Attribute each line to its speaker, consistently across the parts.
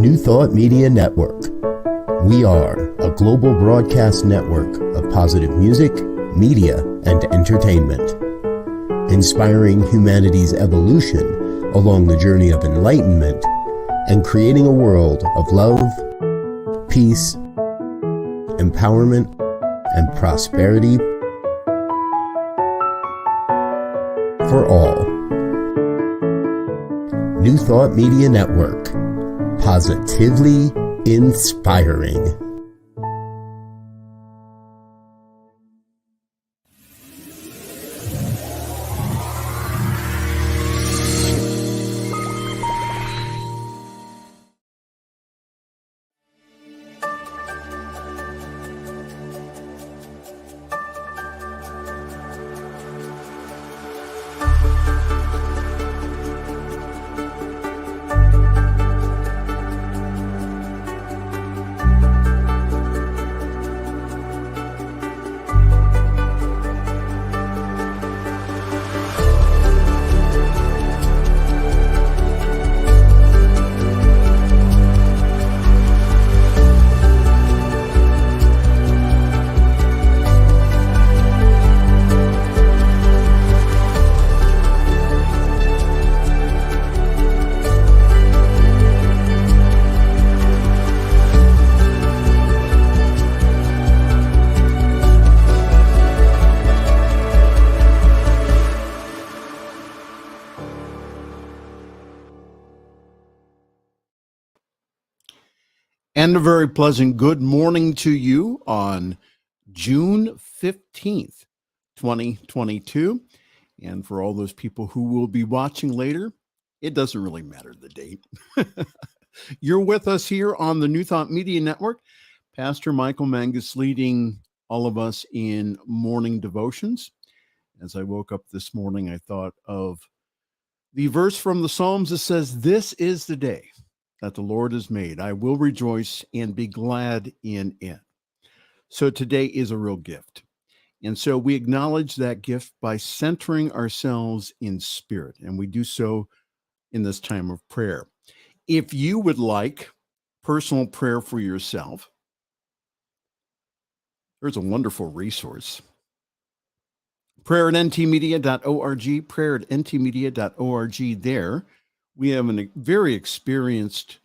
Speaker 1: New Thought Media Network. We are a global broadcast network of positive music, media, and entertainment, inspiring humanity's evolution along the journey of enlightenment and creating a world of love, peace, empowerment, and prosperity for all. New Thought Media Network. Positively inspiring.
Speaker 2: And a very pleasant good morning to you on June 15th, 2022. And for all those people who will be watching later, it doesn't really matter the date. You're with us here on the New Thought Media Network. Pastor Michael Mangus leading all of us in morning devotions. As I woke up this morning, I thought of the verse from the Psalms that says, "This is the day that the Lord has made. I will rejoice and be glad in it." So today is a real gift. And so we acknowledge that gift by centering ourselves in spirit. And we do so in this time of prayer. If you would like personal prayer for yourself, there's a wonderful resource. Prayer at ntmedia.org, prayer at ntmedia.org. There, we have a very experienced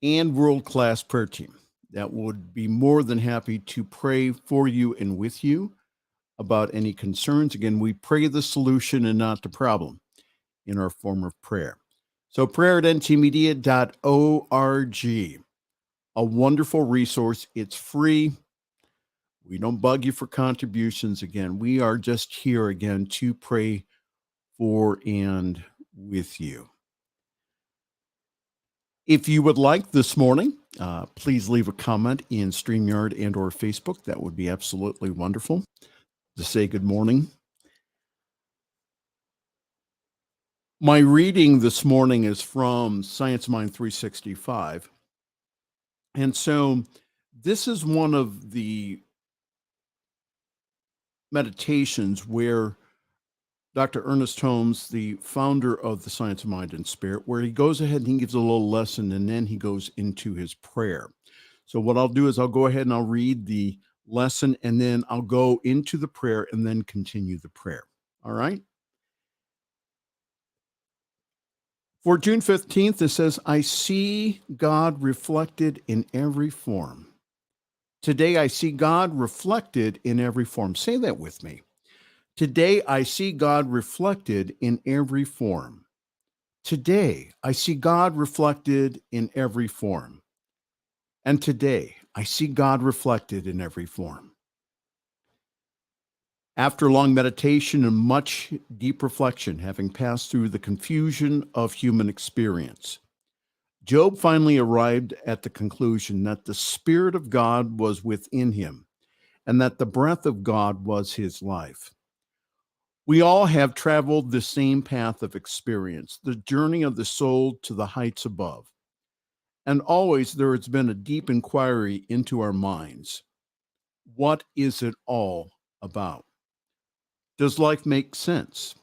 Speaker 2: and world-class prayer team that would be more than happy to pray for you and with you about any concerns. Again, we pray the solution and not the problem in our form of prayer. So prayer at ntmedia.org, a wonderful resource. It's free. We don't bug you for contributions. Again, we are just here again to pray for and with you. If you would like this morning, please leave a comment in StreamYard and or Facebook. That would be absolutely wonderful to say good morning. My reading this morning is from Science Mind 365. And so this is one of the meditations where Dr. Ernest Holmes, the founder of the Science of Mind and Spirit, where he goes ahead and he gives a little lesson and then he goes into his prayer. So what I'll do is I'll go ahead and I'll read the lesson and then I'll go into the prayer and then continue the prayer. All right? For June 15th, it says, "I see God reflected in every form." Today, I see God reflected in every form. Say that with me. Today, I see God reflected in every form. Today, I see God reflected in every form. And today, I see God reflected in every form. After long meditation and much deep reflection, having passed through the confusion of human experience, Job finally arrived at the conclusion that the Spirit of God was within him and that the breath of God was his life. We all have traveled the same path of experience, the journey of the soul to the heights above. And always there has been a deep inquiry into our minds. What is it all about? Does life make sense?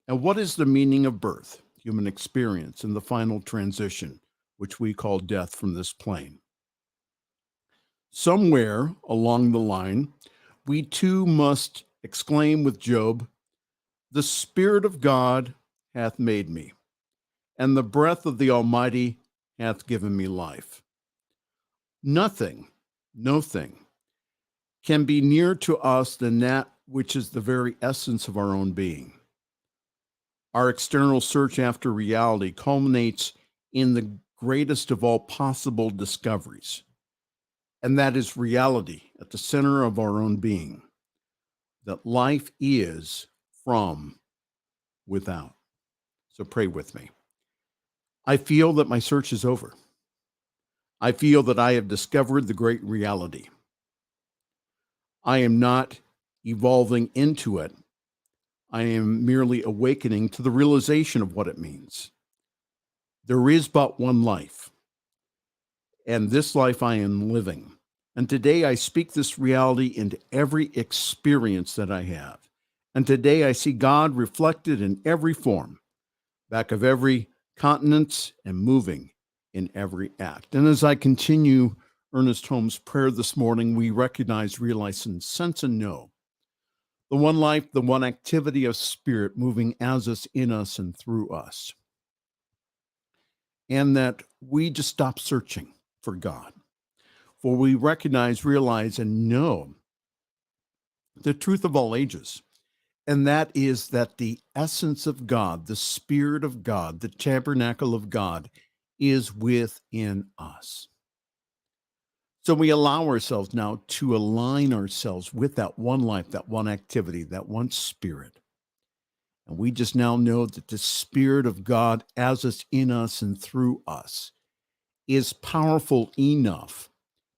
Speaker 2: And what is the meaning of birth, human experience, and the final transition which we call death from this plane. Somewhere along the line, we too must exclaim with Job, "The Spirit of God hath made me, and the breath of the Almighty hath given me life." Nothing, no thing, can be nearer to us than that which is the very essence of our own being. Our external search after reality culminates in the greatest of all possible discoveries, and that is reality at the center of our own being, that life is from without. So pray with me. I feel that my search is over. I feel that I have discovered the great reality. I am not evolving into it. I am merely awakening to the realization of what it means. There is but one life, and this life I am living. And today I speak this reality into every experience that I have. And today I see God reflected in every form, back of every countenance and moving in every act. And as I continue Ernest Holmes' prayer this morning, we recognize, realize, and sense and know the one life, the one activity of spirit moving as us, in us, and through us. And that we just stop searching for God. For we recognize, realize, and know the truth of all ages. And that is that the essence of God, the Spirit of God, the tabernacle of God is within us. So we allow ourselves now to align ourselves with that one life, that one activity, that one spirit. And we just now know that the Spirit of God as us, in us, and through us is powerful enough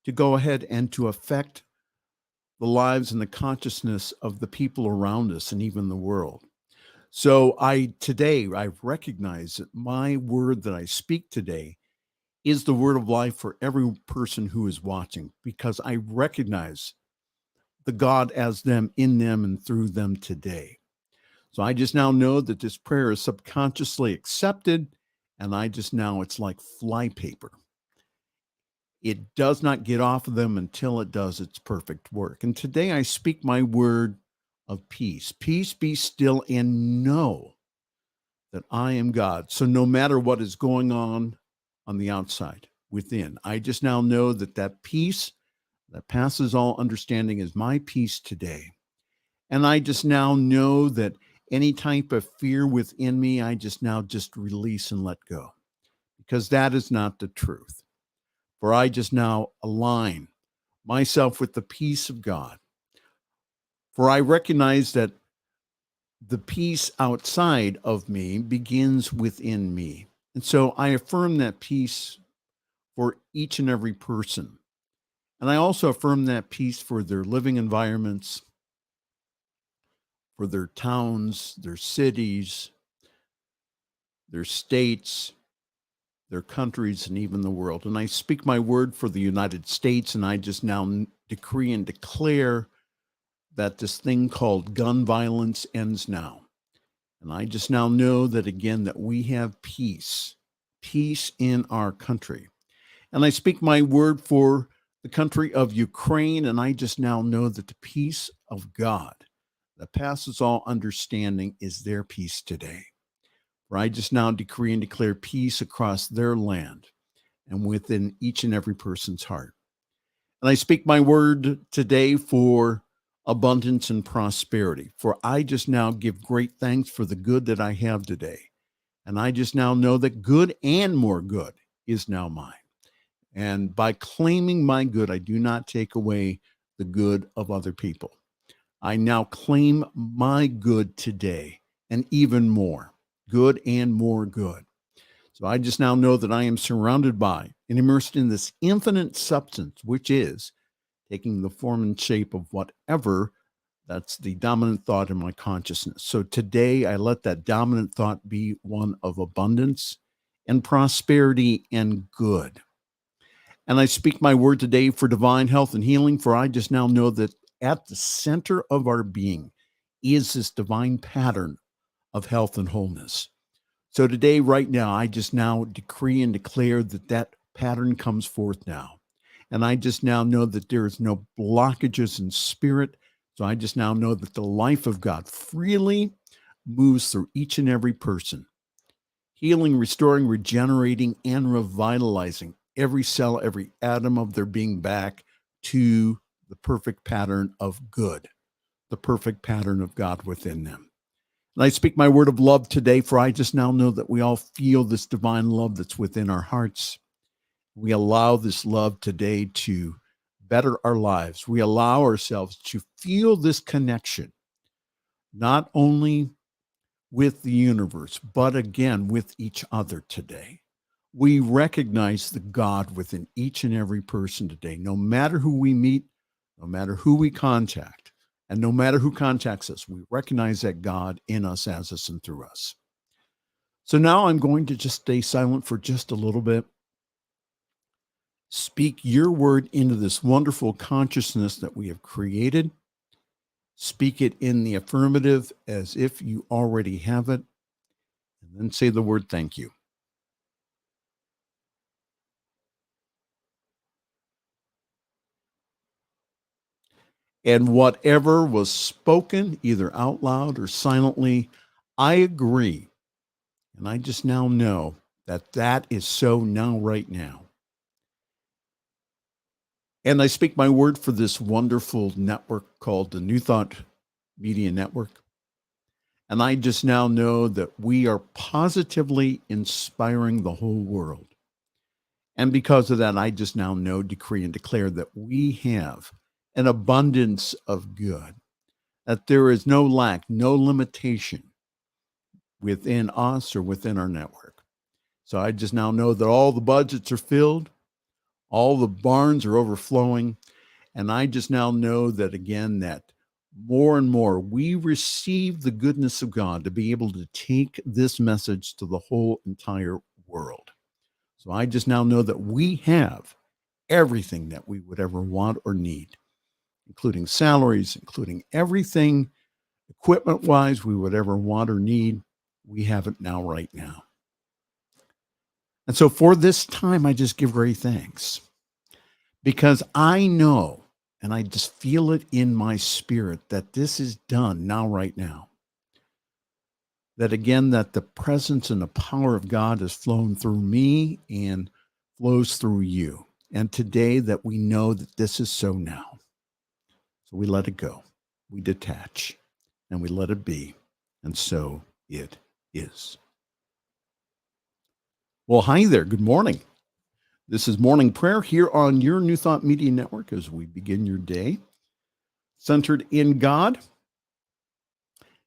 Speaker 2: to go ahead and to affect the lives and the consciousness of the people around us and even the world. So today I recognize that my word that I speak today is the word of life for every person who is watching, because I recognize the God as them, in them, and through them today. So I just now know that this prayer is subconsciously accepted, and I just now, it's like flypaper. It does not get off of them until it does its perfect work. And today I speak my word of peace. Peace, be still, and know that I am God. So no matter what is going on the outside, within, I just now know that that peace that passes all understanding is my peace today. And I just now know that any type of fear within me, I just now just release and let go, because that is not the truth. For I just now align myself with the peace of God. For I recognize that the peace outside of me begins within me. And so I affirm that peace for each and every person. And I also affirm that peace for their living environments, for their towns, their cities, their states, their countries, and even the world. And I speak my word for the United States, and I just now decree and declare that this thing called gun violence ends now. And I just now know that, again, that we have peace in our country. And I speak my word for the country of Ukraine, and I just now know that the peace of God that passes all understanding is their peace today. For I just now decree and declare peace across their land and within each and every person's heart. And I speak my word today for abundance and prosperity. For I just now give great thanks for the good that I have today. And I just now know that good and more good is now mine. And by claiming my good, I do not take away the good of other people. I now claim my good today, and even more good and more good. So I just now know that I am surrounded by and immersed in this infinite substance, which is taking the form and shape of whatever that's the dominant thought in my consciousness. So today I let that dominant thought be one of abundance and prosperity and good. And I speak my word today for divine health and healing, for I just now know that at the center of our being is this divine pattern of health and wholeness. So today, right now, I just now decree and declare that that pattern comes forth now. And I just now know that there is no blockages in spirit. So I just now know that the life of God freely moves through each and every person, healing, restoring, regenerating, and revitalizing every cell, every atom of their being back to the perfect pattern of good, the perfect pattern of God within them. And I speak my word of love today, for I just now know that we all feel this divine love that's within our hearts. We allow this love today to better our lives. We allow ourselves to feel this connection, not only with the universe, but again with each other today. We recognize the God within each and every person today, no matter who we meet, no matter who we contact, and no matter who contacts us. We recognize that God in us, as us, and through us. So now I'm going to just stay silent for just a little bit. Speak your word into this wonderful consciousness that we have created. Speak it in the affirmative as if you already have it. And then say the word thank you. And whatever was spoken, either out loud or silently, I agree. And I just now know that that is so now, right now. And I speak my word for this wonderful network called the New Thought Media Network. And I just now know that we are positively inspiring the whole world. And because of that, I just now know, decree, and declare that we have an abundance of good, that there is no lack, no limitation within us or within our network. So I just now know that all the budgets are filled, all the barns are overflowing. And I just now know that, again, that more and more we receive the goodness of God to be able to take this message to the whole entire world. So I just now know that we have everything that we would ever want or need, including salaries, including everything equipment-wise we would ever want or need. We have it now, right now. And so for this time, I just give great thanks, because I know, and I just feel it in my spirit, that this is done now, right now. That again, that the presence and the power of God has flown through me and flows through you. And today that we know that this is so now. So we let it go. We detach and we let it be. And so it is. Well, hi there. Good morning. This is Morning Prayer here on your New Thought Media Network as we begin your day centered in God.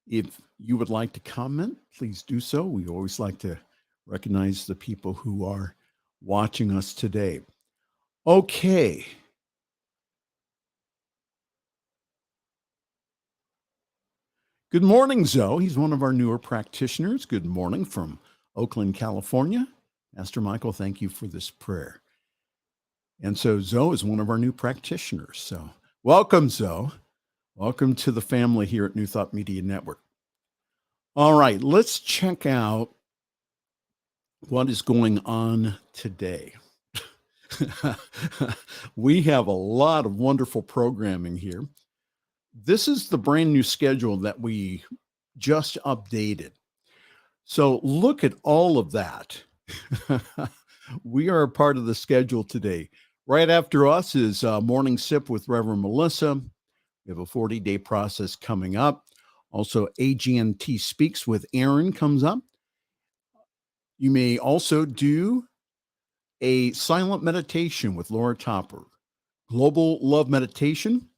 Speaker 2: If you would like to comment, please do so. We always like to recognize the people who are watching us today. Okay. Good morning, Zoe. He's one of our newer practitioners. Good morning from Oakland, California. Master Michael, thank you for this prayer. And so Zoe is one of our new practitioners. So welcome, Zoe. Welcome to the family here at New Thought Media Network. All right, let's check out what is going on today. We have a lot of wonderful programming here. This is the brand new schedule that we just updated. So look at all of that. We are a part of the schedule today. Right after us is Morning Sip with Reverend Melissa. We have a 40-day process coming up. Also, AGNT Speaks with Aaron comes up. You may also do a silent meditation with Laura Topper, Global Love Meditation,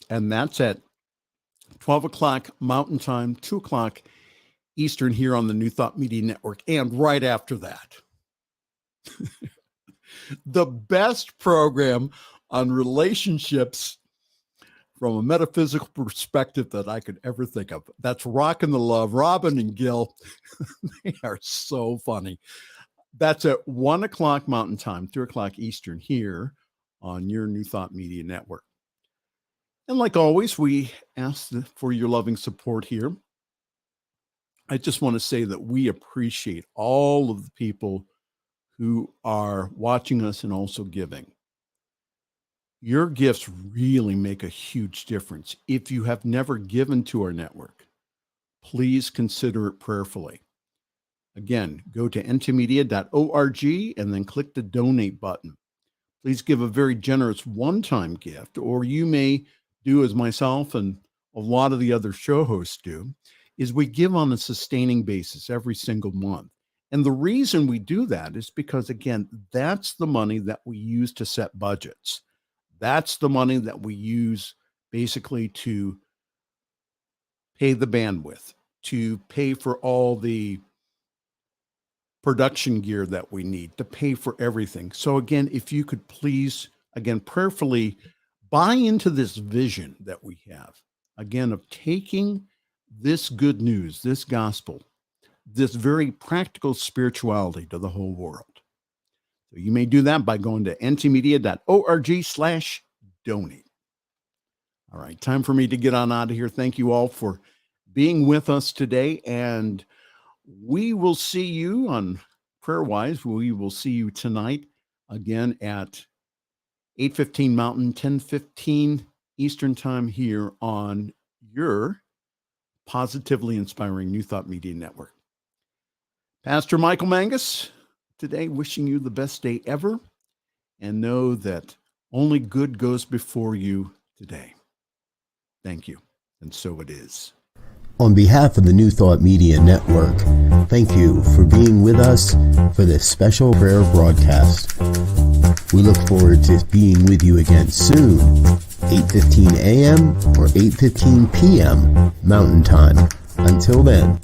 Speaker 2: and that's at 12 o'clock Mountain Time, 2 o'clock Eastern here on the New Thought Media Network. And right after that, the best program on relationships from a metaphysical perspective that I could ever think of. That's Rockin' the Love. Robin and Gil, they are so funny. That's at 1 o'clock Mountain Time, 2 o'clock Eastern here on your New Thought Media Network. And like always, we ask for your loving support here I just want to say that we appreciate all of the people who are watching us and also giving. Your gifts really make a huge difference. If you have never given to our network, please consider it prayerfully. Again, go to ntmedia.org and then click the donate button. Please give a very generous one-time gift, or you may do as myself and a lot of the other show hosts do, is we give on a sustaining basis every single month. And the reason we do that is because, again, that's the money that we use to set budgets. That's the money that we use basically to pay the bandwidth, to pay for all the production gear that we need, to pay for everything. So again, if you could please, again, prayerfully buy into this vision that we have, again, of taking this good news, this gospel, this very practical spirituality to the whole world. So you may do that by going to ntmedia.org/donate. All right, time for me to get on out of here. Thank you all for being with us today, and we will see you on Prayer-Wise. We will see you tonight again at 8:15 Mountain, 10:15 Eastern Time here on your positively inspiring New Thought Media Network. Pastor Michael Mangus, today wishing you the best day ever, and know that only good goes before you today. Thank you, and so it is.
Speaker 1: On behalf of the New Thought Media Network, thank you for being with us for this special prayer broadcast. We look forward to being with you again soon, 8:15 a.m. or 8:15 p.m. Mountain Time. Until then.